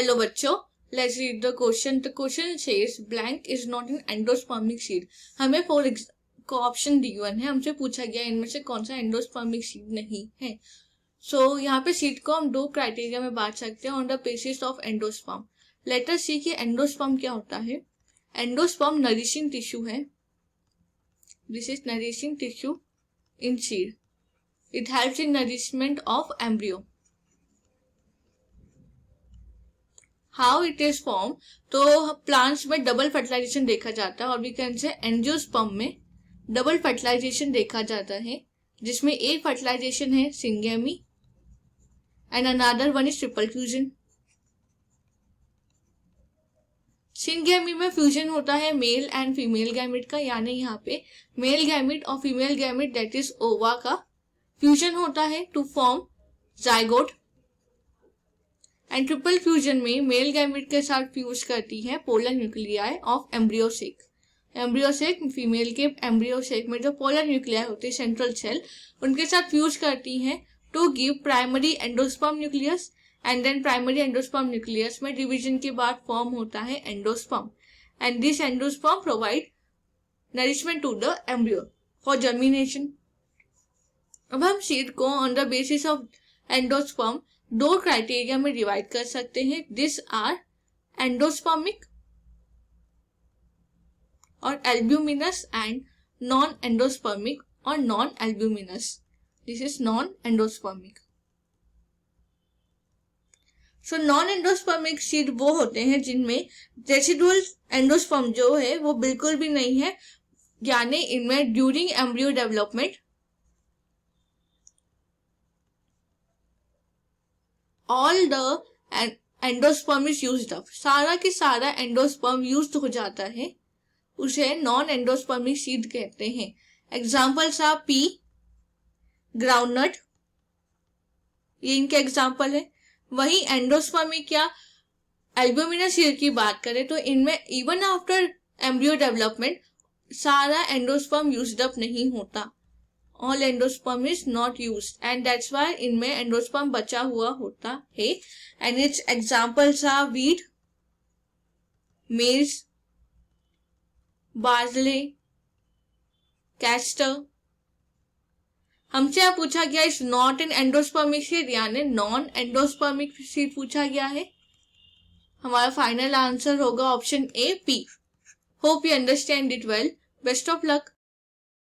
Hello बच्चों, let's read the question. The question says blank is not an endospermic seed. हमें four को option given है, हमसे पूछा गया इनमें से कौन सा एंडोस्पर्मिक सीड नहीं है. सो यहाँ पे सीड को हम दो क्राइटेरिया में बांट सकते हैं on the basis of endosperm. Let us see कि एंडोस्पर्म क्या होता है. एंडोस्पर्म नरिशिंग टिश्यू है. This is nourishing tissue in seed. It helps in nourishment of embryo. How it is form, तो प्लांट्स में डबल फर्टिलाइजेशन देखा जाता है और वी कैन से एंजियोस्पर्म में डबल फर्टिलाइजेशन देखा जाता है, जिसमें एक फर्टिलाइजेशन है syngamy and another one is triple fusion. Syngamy में फ्यूजन होता है मेल एंड फीमेल गैमेट का, यानी यहाँ पे मेल गैमेट और female gamete that is ova का फ्यूजन होता है to form zygote. And triple fusion में मेल गैमेट के साथ फ्यूज करती है polar nuclei of embryo sac. Embryo sac female के एम्ब्रियोसेक में जो पोलर न्यूक्लियाई होते हैं सेंट्रल सेल, उनके साथ फ्यूज करती हैं to give primary endosperm nucleus. And then primary endosperm nucleus में डिवीजन के बाद फॉर्म होता है endosperm. And this endosperm provide nourishment to the embryo for germination. अब हम सीड को on the basis of endosperm दो क्राइटेरिया में डिवाइड कर सकते हैं. दिस आर एंडोस्पर्मिक और एल्ब्यूमिनस एंड नॉन एंडोस्पर्मिक और non albuminous. This is non endospermic. So non endospermic seed वो होते हैं जिनमें रेसिडुअल एंडोस्पर्म जो है वो बिल्कुल भी नहीं है, यानी इनमें during embryo development all the endosperm is used up. सारा की सारा एंडोस्पर्म यूज्ड हो जाता है, उसे नॉन एंडोस्पर्मिक सीड कहते हैं. एग्जाम्पल्स आर पी, ग्राउंडनट, ये इनके एग्जाम्पल है. वही एंडोस्पर्मिक या एल्ब्यूमिनस सीड की बात करें तो इनमें इवन आफ्टर एम्ब्रियो डेवलपमेंट सारा एंडोस्पर्म यूज्ड अप नहीं होता. All endosperm is not used and that's why इनमें एंडोस्पर्म बचा हुआ होता है. And its examples are wheat, maize, barley, castor. हमसे पूछा गया is not an endospermic seed, यानी नॉन एंडोस्पर्मिक सीड पूछा गया है. हमारा फाइनल आंसर होगा option A, P. Hope you understand it well. Best of luck.